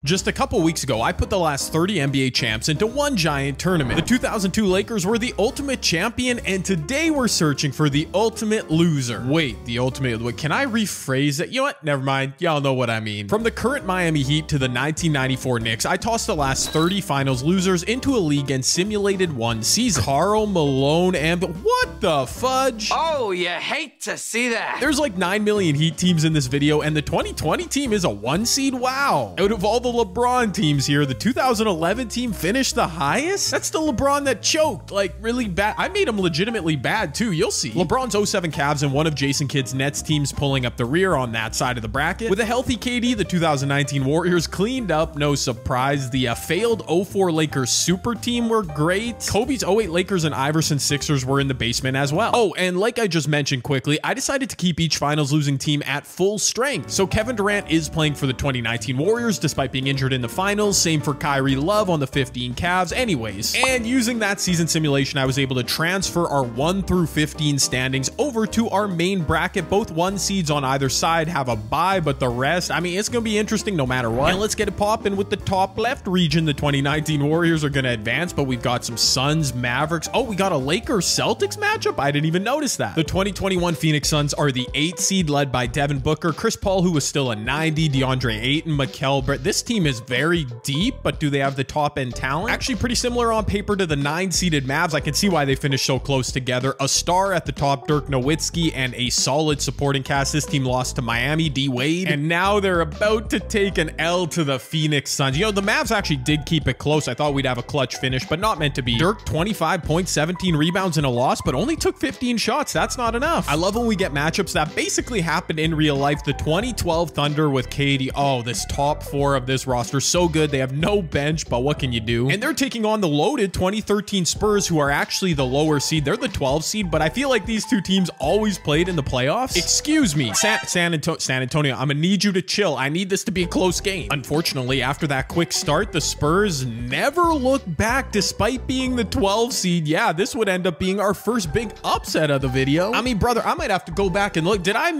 Just a couple weeks ago, I put the last 30 NBA champs into one giant tournament. The 2002 Lakers were the ultimate champion, and today we're searching for the ultimate loser. Wait, can I rephrase it? You know what? Never mind. Y'all know what I mean. From the current Miami Heat to the 1994 Knicks, I tossed the last 30 finals losers into a league and simulated one season. Karl Malone and what the fudge? Oh, you hate to see that. There's like 9 million Heat teams in this video, and the 2020 team is a 1 seed? Wow. Out of all the LeBron teams here, the 2011 team finished the highest? That's the LeBron that choked, like really bad. I made him legitimately bad too, you'll see. LeBron's 07 Cavs and one of Jason Kidd's Nets teams pulling up the rear on that side of the bracket. With a healthy KD, the 2019 Warriors cleaned up, no surprise. The failed 04 Lakers super team were great. Kobe's 08 Lakers and Iverson Sixers were in the basement as well. Oh, and like I just mentioned quickly, I decided to keep each finals losing team at full strength. So Kevin Durant is playing for the 2019 Warriors despite being injured in the finals. Same for Kyrie Love on the 15 Cavs anyways. And using that season simulation, I was able to transfer our 1 through 15 standings over to our main bracket. Both 1 seeds on either side have a bye, but the rest, I mean, it's gonna be interesting no matter what. And let's get it popping with the top left region. The 2019 Warriors are gonna advance, but we've got some Suns, Mavericks. Oh, we got a Lakers Celtics matchup. I didn't even notice that. The 2021 Phoenix Suns are the 8 seed led by Devin Booker, Chris Paul, who was still a 90, DeAndre Ayton, Mikal Bridges. This team is very deep, but do they have the top end talent? Actually pretty similar on paper to the 9 seeded Mavs. I can see why they finished so close together. A star at the top, Dirk Nowitzki, and a solid supporting cast. This team lost to Miami, D Wade, and now they're about to take an L to the Phoenix Suns. You know, the Mavs actually did keep it close. I thought we'd have a clutch finish, but not meant to be. Dirk, 25 points, 17 rebounds in a loss, but only took 15 shots. That's not enough. I love when we get matchups that basically happened in real life. The 2012 Thunder with KD. Oh, this top 4 of this roster, so good. They have no bench, but what can you do? And they're taking on the loaded 2013 Spurs, who are actually the lower seed. They're the 12 seed, but I feel like these two teams always played in the playoffs. Excuse me, San Antonio, I'm gonna need you to chill. I need this to be a close game. Unfortunately, after that quick start, the Spurs never looked back despite being the 12 seed. Yeah, this would end up being our first big upset of the video. I mean, brother, I might have to go back and look. Did I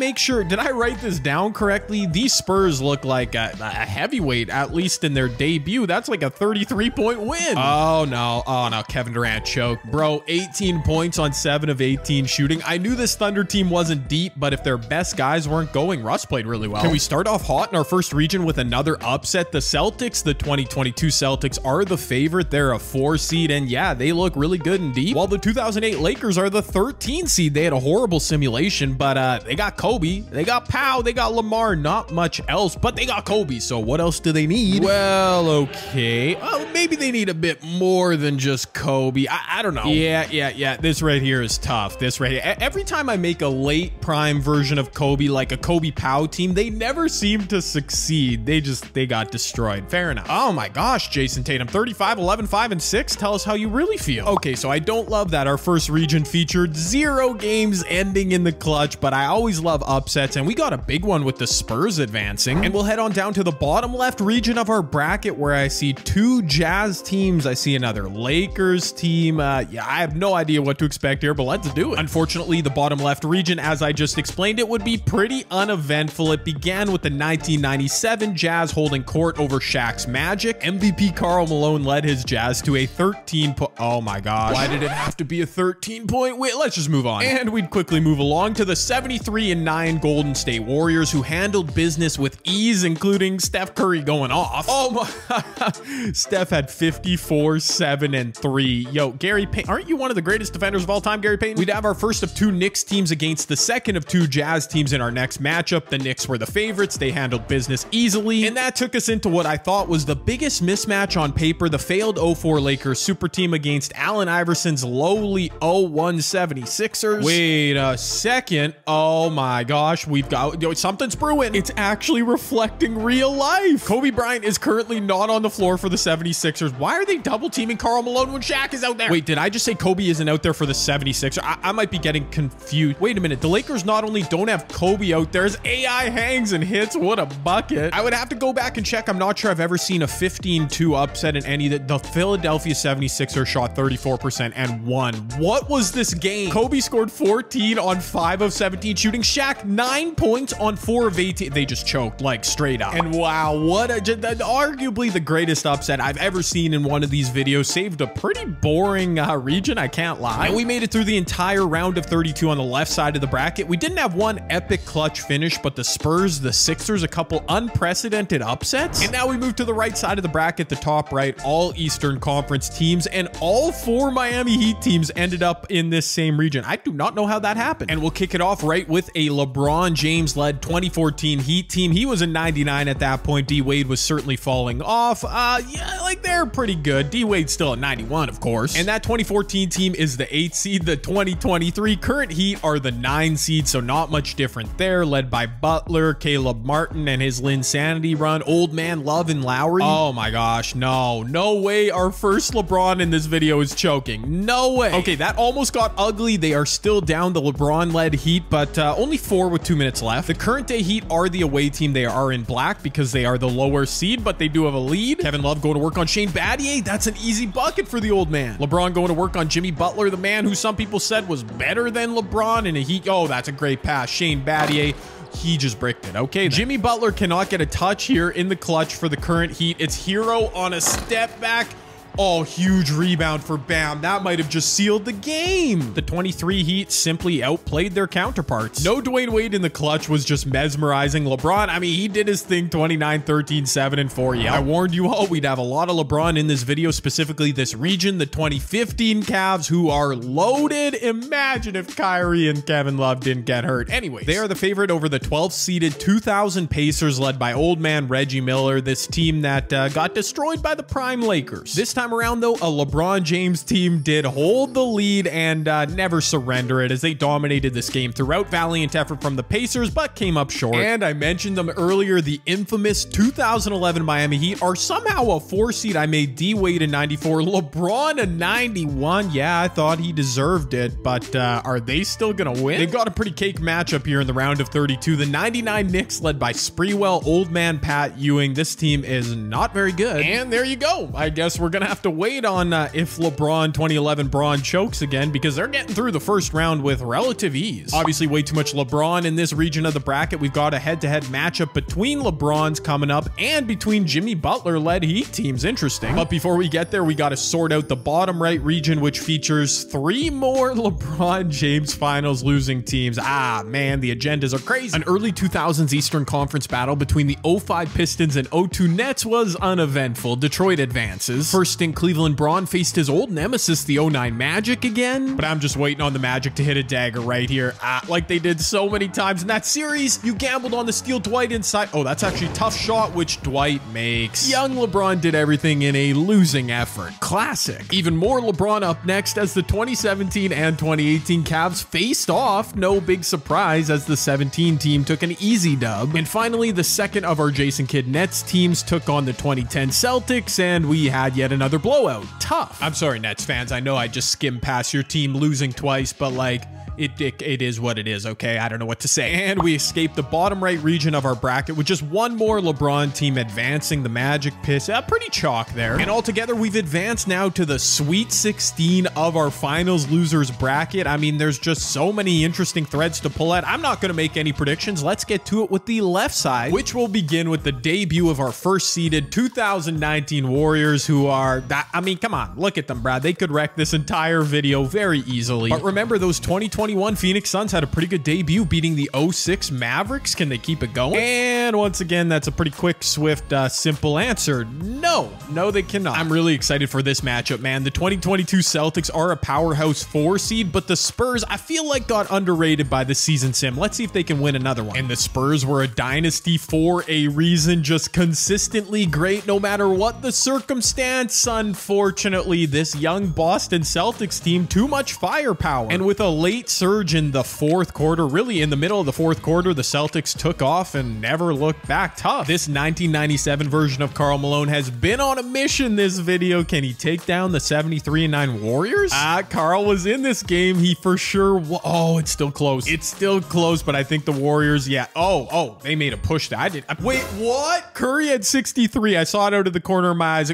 write this down correctly? These Spurs look like a heavyweight, at least in their debut. That's like a 33-point win. Oh no, Kevin Durant choked. Bro, 18 points on 7 of 18 shooting. I knew this Thunder team wasn't deep, but if their best guys weren't going, Russ played really well. Can we start off hot in our first region with another upset? The Celtics, the 2022 Celtics, are the favorite. They're a 4 seed, and yeah, they look really good and deep. While the 2008 Lakers are the 13 seed. They had a horrible simulation, but they got Kobe, they got Pau, they got Lamar, not much else, but they got Kobe, so what else do they need? Well, okay. Maybe they need a bit more than just Kobe. I don't know. Yeah. This right here is tough. This right here. Every time I make a late prime version of Kobe, like a Kobe Pau team, they never seem to succeed. They got destroyed. Fair enough. Oh my gosh, Jason Tatum, 35, 11, 5, and 6. Tell us how you really feel. Okay, so I don't love that our first region featured 0 games ending in the clutch, but I always love upsets, and we got a big one with the Spurs advancing. And we'll head on down to the bottom left region of our bracket, where I see 2 Jazz teams. I see another Lakers team. Yeah, I have no idea what to expect here, but let's do it. Unfortunately, the bottom left region, as I just explained, it would be pretty uneventful. It began with the 1997 Jazz holding court over Shaq's Magic. MVP Karl Malone led his Jazz to a 13-point... Oh my gosh. Why did it have to be a 13-point win? Let's just move on. And we'd quickly move along to the 73-9 Golden State Warriors, who handled business with ease, including Steph Curry going off. Oh my... Steph had 54, 7, and 3. Yo, Gary Payton, aren't you one of the greatest defenders of all time, Gary Payton? We'd have our first of 2 Knicks teams against the second of 2 Jazz teams in our next matchup. The Knicks were the favorites. They handled business easily, and that took us into what I thought was the biggest mismatch on paper, the failed 04 Lakers super team against Allen Iverson's lowly 01 76ers. Wait a second. Oh my gosh, we've got something's brewing. It's actually reflecting real life. Kobe Bryant is currently not on the floor for the 76ers. Why are they double teaming Karl Malone when Shaq is out there? Wait, did I just say Kobe isn't out there for the 76ers? I might be getting confused. Wait a minute. The Lakers not only don't have Kobe out there, AI hangs and hits. What a bucket. I would have to go back and check. I'm not sure I've ever seen a 15-2 upset in any that the Philadelphia 76ers shot 34% and won. What was this game? Kobe scored 14 on 5 of 17 shooting. Shaq 9 points on 4 of 18. They just choked like straight up. And wow, what but arguably the greatest upset I've ever seen in one of these videos. Saved a pretty boring region, I can't lie. And we made it through the entire round of 32 on the left side of the bracket. We didn't have one epic clutch finish, but the Spurs, the Sixers, a couple unprecedented upsets. And now we move to the right side of the bracket, the top right, all Eastern Conference teams, and all 4 Miami Heat teams ended up in this same region. I do not know how that happened. And we'll kick it off right with a LeBron James-led 2014 Heat team. He was a 99 at that point. D-Wade was certainly falling off. Yeah, like they're pretty good. D-Wade's still at 91, of course. And that 2014 team is the 8 seed. The 2023 current Heat are the 9 seed, so not much different there, led by Butler, Caleb Martin, and his Linsanity run. Old man Love and Lowry. Oh my gosh, no way our first LeBron in this video is choking. No way. Okay, that almost got ugly. They are still down, the LeBron-led Heat, but only 4 with 2 minutes left. The current day Heat are the away team. They are in black because they are the lower seed, but they do have a lead. Kevin Love going to work on Shane Battier. That's an easy bucket for the old man. LeBron going to work on Jimmy Butler, the man who some people said was better than LeBron in a Heat. Oh, that's a great pass. Shane Battier, he just bricked it. Okay, then. Jimmy Butler cannot get a touch here in the clutch for the current Heat. It's Hero on a step back. Oh, huge rebound for Bam. That might have just sealed the game. The 23 Heat simply outplayed their counterparts. No Dwayne Wade in the clutch was just mesmerizing. LeBron, I mean, he did his thing, 29, 13, 7, and 4. Yeah, I warned you all we'd have a lot of LeBron in this video, specifically this region, the 2015 Cavs, who are loaded. Imagine if Kyrie and Kevin Love didn't get hurt. Anyways, they are the favorite over the 12th-seeded 2000 Pacers, led by old man Reggie Miller, this team that got destroyed by the prime Lakers. This time around, though, a LeBron James team did hold the lead and never surrender it, as they dominated this game throughout. Valiant effort from the Pacers, but came up short. And I mentioned them earlier, the infamous 2011 Miami Heat are somehow a 4 seed. I made D-Wade a 94, LeBron a 91. Yeah, I thought he deserved it, but are they still gonna win? They've got a pretty cake matchup here in the round of 32. The 99 Knicks, led by Sprewell, old man Pat Ewing. This team is not very good. And there you go. I guess we're gonna have to wait on if LeBron 2011 Braun chokes again, because they're getting through the first round with relative ease. Obviously, way too much LeBron in this region of the bracket. We've got a head-to-head matchup between LeBrons coming up and between Jimmy Butler-led Heat teams. Interesting. But before we get there, we got to sort out the bottom right region, which features 3 more LeBron James finals losing teams. Ah, man, the agendas are crazy. An early 2000s Eastern Conference battle between the 05 Pistons and 02 Nets was uneventful. Detroit advances. First in Cleveland, Braun faced his old nemesis, the 09 Magic again. But I'm just waiting on the Magic to hit a dagger right here. Like they did so many times in that series. You gambled on the steal, Dwight inside. Oh, that's actually a tough shot, which Dwight makes. Young LeBron did everything in a losing effort. Classic. Even more LeBron up next as the 2017 and 2018 Cavs faced off. No big surprise, as the 17 team took an easy dub. And finally, the second of our Jason Kidd Nets teams took on the 2010 Celtics, and we had yet another blowout. Tough. I'm sorry, Nets fans. I know I just skimmed past your team losing twice, but like, it is what it is, okay? I don't know what to say. And we escaped the bottom right region of our bracket with just one more LeBron team advancing. The Magic piss. Pretty chalk there. And altogether, we've advanced now to the Sweet 16 of our finals losers bracket. I mean, there's just so many interesting threads to pull at. I'm not going to make any predictions. Let's get to it with the left side, which will begin with the debut of our first seeded 2019 Warriors, who are that. I mean, come on, look at them, Brad. They could wreck this entire video very easily. But remember, those 2021 Phoenix Suns had a pretty good debut, beating the 06 Mavericks. Can they keep it going? And once again, that's a pretty quick, swift, simple answer. No, they cannot. I'm really excited for this matchup, man. The 2022 Celtics are a powerhouse 4 seed, but the Spurs, I feel like, got underrated by the season sim. Let's see if they can win another one. And the Spurs were a dynasty for a reason, just consistently great no matter what the circumstance. Unfortunately, this young Boston Celtics team, too much firepower. And with a late surge in the 4th quarter, really in the middle of the 4th quarter, the Celtics took off and never looked back. Tough. This 1997 version of Karl Malone has been on a mission this video. Can he take down the 73-9 Warriors? Karl was in this game. He for sure. Oh, it's still close. It's still close, but I think the Warriors, yeah. Oh, they made a push. Wait, what? Curry had 63. I saw it out of the corner of my eyes.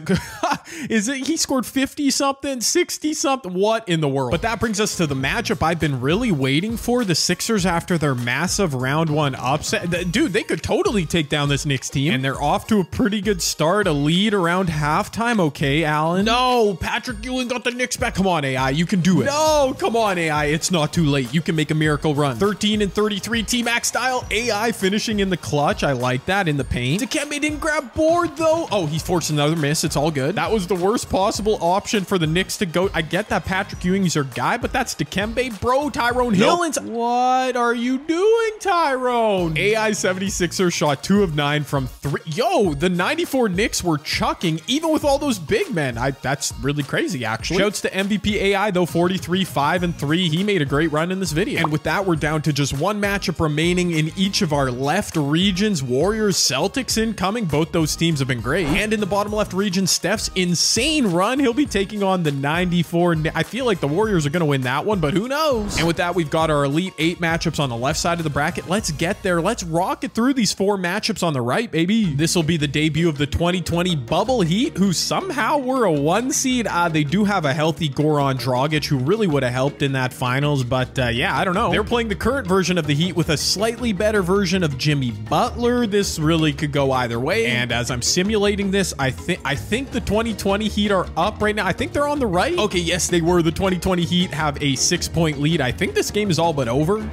Is it he scored 50 something, 60 something? What in the world? But that brings us to the matchup I've been really waiting for. The Sixers after their massive round one upset. Dude, they could totally take down this Knicks team, and they're off to a pretty good start. A lead around halftime. Okay, Allen. No, Patrick Ewing got the Knicks back. Come on, AI, you can do it. No, come on, AI, it's not too late. You can make a miracle run. 13 and 33 T-Mac style. AI finishing in the clutch. I like that in the paint. Dikembe didn't grab board though. Oh, he forced another miss. It's all good. That was the worst possible option for the Knicks to go. I get that Patrick Ewing is your guy, but that's Dikembe, bro. Tyrone Hill. What are you doing, Tyrone? AI 76er shot 2 of 9 from 3. Yo, the 94 Knicks were chucking even with all those big men. That's really crazy, actually. Shouts to MVP AI though, 43, 5 and 3. He made a great run in this video. And with that, we're down to just one matchup remaining in each of our left regions. Warriors, Celtics incoming. Both those teams have been great. And in the bottom left region, Steph's insane run. He'll be taking on the 94. I feel like the Warriors are going to win that one, but who knows? And with that, we've got our Elite 8 matchups on the left side of the bracket. Let's get there. Let's rocket through these 4 matchups on the right, baby. This will be the debut of the 2020 Bubble Heat, who somehow were a 1 seed. They do have a healthy Goran Dragic, who really would have helped in that finals, but yeah, I don't know. They're playing the current version of the Heat with a slightly better version of Jimmy Butler. This really could go either way. And as I'm simulating this, I think the 2020 Heat are up right now. I think they're on the right. Okay, yes, they were. The 2020 Heat have a 6-point lead. I think this game is all but over.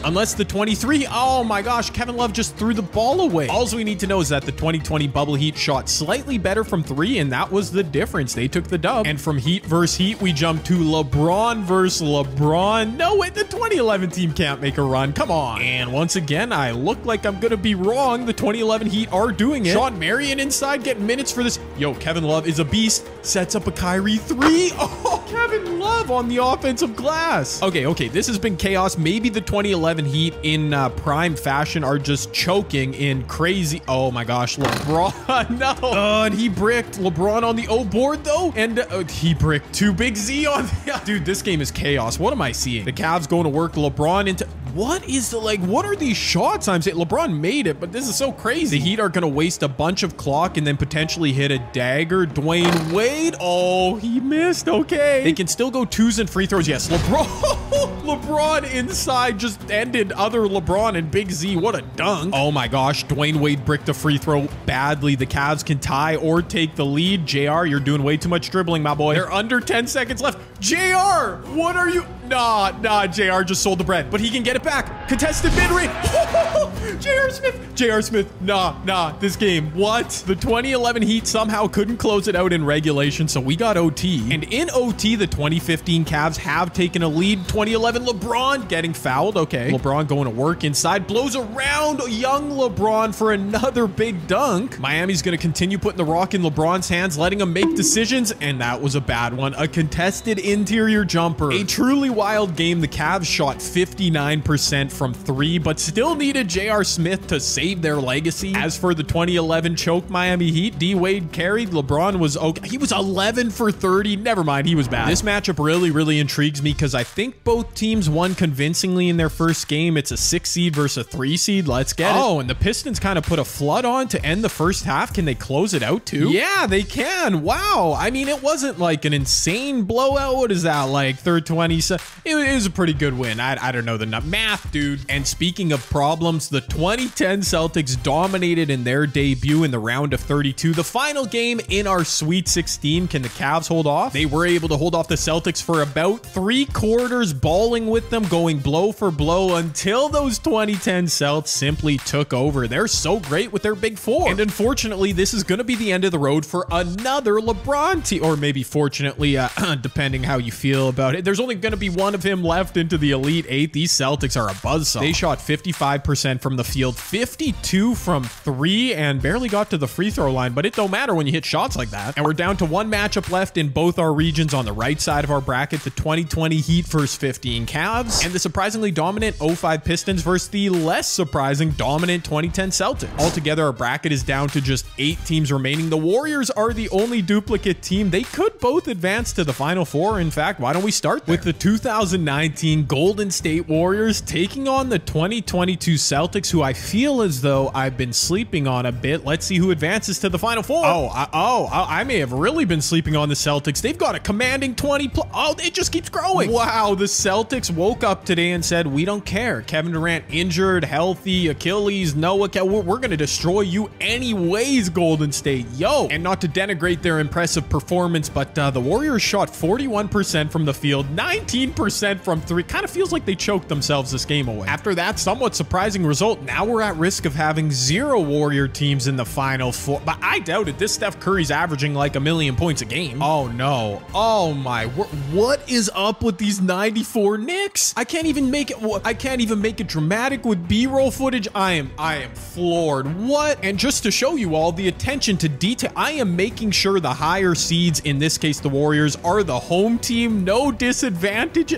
Unless the 23, oh my gosh, Kevin Love just threw the ball away. All we need to know is that the 2020 Bubble Heat shot slightly better from 3, and that was the difference. They took the dub. And from Heat versus Heat, we jump to LeBron versus LeBron. No way, the 2011 team can't make a run. Come on. And once again, I look like I'm gonna be wrong. The 2011 Heat are doing it. Sean Marion inside, getting minutes for this. Yo, Kevin Love is a beast. Sets up a Kyrie 3. Oh, Kevin Love on the offensive glass. Okay, this has been chaos. Maybe the 2011 Heat in prime fashion are just choking in crazy. Oh my gosh, LeBron. No. And he bricked LeBron on the O board though. And he bricked 2 Big Z on the... Dude, this game is chaos. What am I seeing? The Cavs going to work LeBron into... What is the, like, what are these shots I'm saying? LeBron made it, but this is so crazy. The Heat are going to waste a bunch of clock and then potentially hit a dagger. Dwayne Wade. Oh, he missed. Okay. They can still go 2s and free throws. Yes, LeBron. LeBron inside just ended other LeBron and Big Z. What a dunk. Oh my gosh. Dwayne Wade bricked a free throw badly. The Cavs can tie or take the lead. JR, you're doing way too much dribbling, my boy. They're under 10 seconds left. JR, what are you? Nah, JR just sold the bread, but he can get it back. Contested mid-range. J.R. Smith. Nah, this game. What? The 2011 Heat somehow couldn't close it out in regulation, so we got OT. And in OT, the 2015 Cavs have taken a lead. 2011 LeBron getting fouled. Okay. LeBron going to work inside. Blows around young LeBron for another big dunk. Miami's going to continue putting the rock in LeBron's hands, letting him make decisions, and that was a bad one. A contested interior jumper. A truly wild game. The Cavs shot 59% from 3, but still needed J.R. Smith to save their legacy. As for the 2011 choke Miami Heat, D Wade carried. LeBron was okay. He was 11 for 30. Never mind, he was bad. This matchup really intrigues me because I think both teams won convincingly in their first game. It's a 6 seed versus a 3 seed. Let's get it. Oh, and the Pistons kind of put a flood on to end the first half. Can they close it out too? Yeah, they can. Wow. I mean, it wasn't like an insane blowout. What is that, like 20? It was a pretty good win. I don't know the math, dude. And speaking of problems, the 2010 Celtics dominated in their debut in the round of 32. The final game in our Sweet 16. Can the Cavs hold off? They were able to hold off the Celtics for about 3 quarters, balling with them, going blow for blow until those 2010 Celtics simply took over. They're so great with their big 4. And unfortunately, this is going to be the end of the road for another LeBron team. Or maybe fortunately, depending how you feel about it. There's only going to be one of him left into the Elite 8. These Celtics are a buzzsaw. They shot 55% from the field, 52 from 3, and barely got to the free throw line, but it don't matter when you hit shots like that. And we're down to 1 matchup left in both our regions. On the right side of our bracket, the 2020 Heat versus 15 Cavs, and the surprisingly dominant 05 Pistons versus the less surprising dominant 2010 Celtics. Altogether, our bracket is down to just 8 teams remaining. The Warriors are the only duplicate team. They could both advance to the Final Four. In fact, why don't we start there? With the 2019 Golden State Warriors taking on the 2022 Celtics. Celtics, who I feel as though I've been sleeping on a bit. Let's see who advances to the Final Four. I may have really been sleeping on the Celtics. They've got a commanding 20 plus. Oh, it just keeps growing. Wow, the Celtics woke up today and said, we don't care. Kevin Durant injured, healthy, Achilles, Noah, we're going to destroy you anyways, Golden State. Yo, and not to denigrate their impressive performance, but the Warriors shot 41% from the field, 19% from three. Kind of feels like they choked themselves this game away. After that somewhat surprising result, now we're at risk of having 0 Warrior teams in the Final Four. But I doubt it. This Steph Curry's averaging like 1 million points a game. Oh no. Oh my. What is up with these 94 Knicks? I can't even make it dramatic with B-roll footage. I am floored. What? And just to show you all the attention to detail, I am making sure the higher seeds, in this case the Warriors, are the home team. No disadvantage.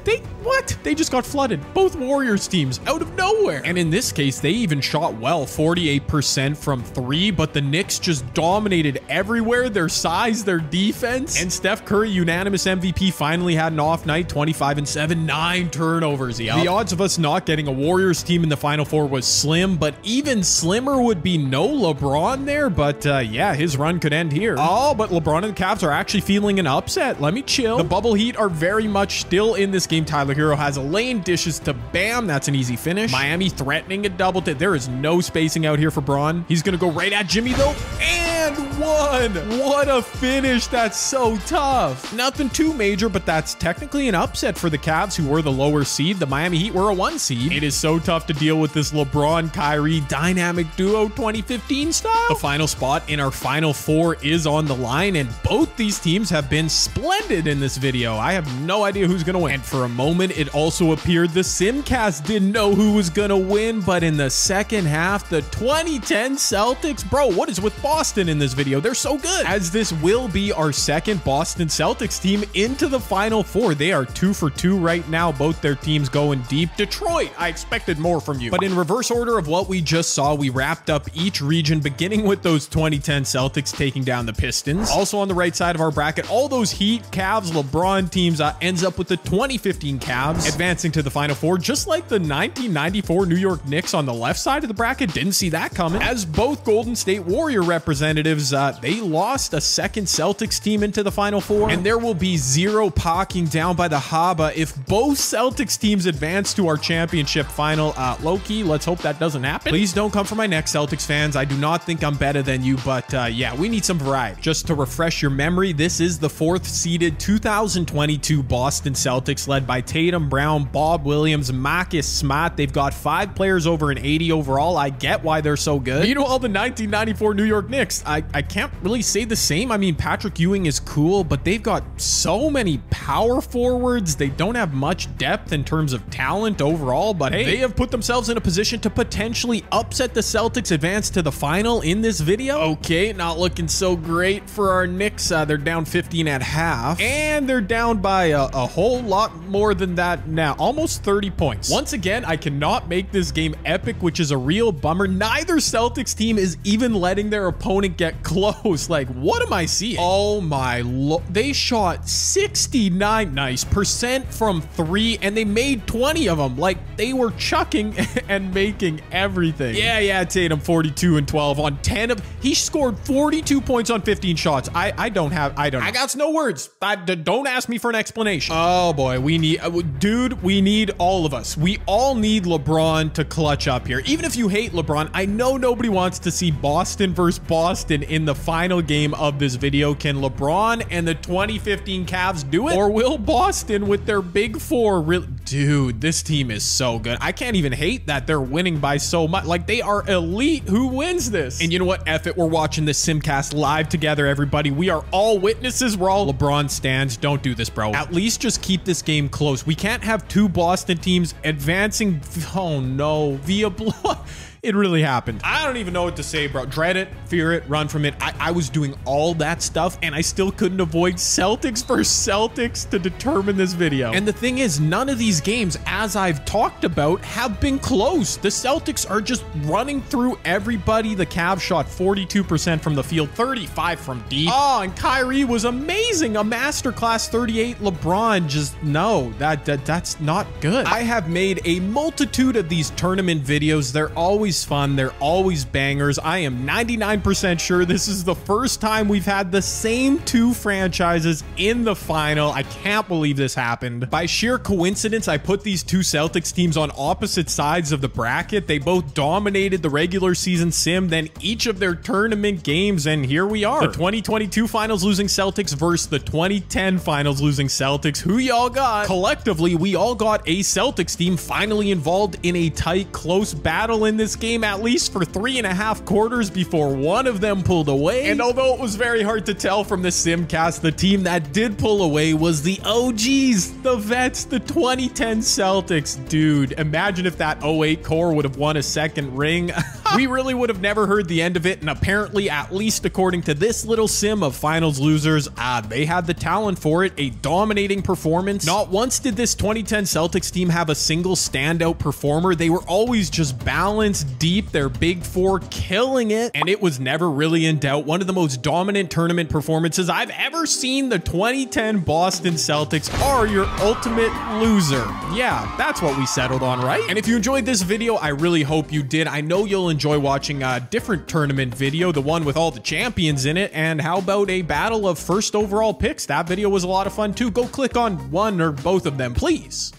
They just got flooded. Both Warriors teams out of nowhere. And in this case, they even shot well, 48% from 3, but the Knicks just dominated everywhere. Their size, their defense, and Steph Curry, unanimous MVP, finally had an off night, 25-7, 9 turnovers. Yep. The odds of us not getting a Warriors team in the Final Four was slim, but even slimmer would be no LeBron there. But yeah, his run could end here. Oh, but LeBron and the Cavs are actually feeling an upset. Let me chill. The bubble heat are very much still in this game. Tyler Hero has a lane, dishes to Bam. That's an easy finish. Miami threatening a double. There is no spacing out here for Braun. He's going to go right at Jimmy though. And one. What a finish. That's so tough. Nothing too major, but that's technically an upset for the Cavs, who were the lower seed. The Miami Heat were a 1 seed. It is so tough to deal with this LeBron-Kyrie dynamic duo 2015 style. The final spot in our Final Four is on the line, and both these teams have been splendid in this video. I have no idea who's going to win. And for a moment, it also appeared the Simcast didn't know who was going to win, but in the second half, the 2010 Celtics, bro, what is with Boston in this video? They're so good. As this will be our second Boston Celtics team into the Final Four. They are 2 for 2 right now. Both their teams going deep. Detroit, I expected more from you. But in reverse order of what we just saw, we wrapped up each region, beginning with those 2010 Celtics taking down the Pistons. Also on the right side of our bracket, all those Heat, Cavs, LeBron teams ends up with the 2015 Cavs advancing to the Final Four, just like the 1994 New York Knicks on the left side of the bracket. Didn't see that coming. As both Golden State Warrior representatives, they lost a second Celtics team into the Final Four, and there will be 0 parking down by the harbor if both Celtics teams advance to our championship final. Low-key, let's hope that doesn't happen. Please don't come for my neck, Celtics fans. I do not think I'm better than you, but yeah, we need some variety. Just to refresh your memory, this is the 4th seeded 2022 Boston Celtics, led by Tatum, Brown, Bob Williams, Marcus Smart. They've got 5 players over an 80 overall. I get why they're so good. Meanwhile, the 1994 New York Knicks, I can't really say the same. I mean, Patrick Ewing is cool, but they've got so many power forwards. They don't have much depth in terms of talent overall, but hey, they have put themselves in a position to potentially upset the Celtics, advance to the final in this video. Okay, not looking so great for our Knicks. They're down 15 at half, and they're down by a whole lot more than that now, almost 30 points. Once again, I cannot make this game epic, which is a real bummer. Neither Celtics team is even letting their opponent get close. Like, what am I seeing? Oh my they shot 69% from 3, and they made 20 of them. Like, they were chucking and making everything. Yeah, Tatum 42 and 12 on 10 of. He scored 42 points on 15 shots. I got no words. Don't ask me for an explanation. Oh boy, we need, dude, we need all of us. We all need LeBron to clutch up here. Even if you hate LeBron, I know nobody wants to see Boston versus Boston in the final game of this video. Can LeBron and the 2015 Cavs do it? Or will Boston with their big 4 really? Dude, this team is so good. I can't even hate that they're winning by so much. Like, they are elite. Who wins this? And you know what? F it. We're watching this Simcast live together, everybody. We are all witnesses. We're all LeBron stands. Don't do this, bro. At least just keep this game close. We can't have 2 Boston teams advancing. Oh no, via blood. It really happened. I don't even know what to say, bro. Dread it, fear it, run from it. I was doing all that stuff and I still couldn't avoid Celtics versus Celtics to determine this video. And the thing is, none of these games, as I've talked about, have been close. The Celtics are just running through everybody. The Cavs shot 42% from the field, 35 from deep. Oh, and Kyrie was amazing. A masterclass 38. LeBron just, no, that's not good. I have made a multitude of these tournament videos. They're always fun. They're always bangers. I am 99% sure this is the first time we've had the same two franchises in the final. I can't believe this happened. By sheer coincidence, I put these two Celtics teams on opposite sides of the bracket. They both dominated the regular season sim, then each of their tournament games, and here we are. The 2022 finals losing Celtics versus the 2010 finals losing Celtics. Who y'all got? Collectively, we all got a Celtics team finally involved in a tight, close battle in this game, at least for 3.5 quarters before one of them pulled away. And although it was very hard to tell from the simcast, the team that did pull away was the OGs, the vets, the 2010 Celtics. Dude, imagine if that 08 core would have won a second ring. We really would have never heard the end of it, and apparently, at least according to this little sim of finals losers, they had the talent for it, a dominating performance. Not once did this 2010 Celtics team have a single standout performer. They were always just balanced, deep, their big four killing it, and it was never really in doubt. One of the most dominant tournament performances I've ever seen. The 2010 Boston Celtics are your ultimate loser. Yeah, that's what we settled on, right? And if you enjoyed this video, I really hope you did. I know you'll enjoy watching a different tournament video, the one with all the champions in it. And how about a battle of first overall picks? That video was a lot of fun too. Go click on one or both of them, please.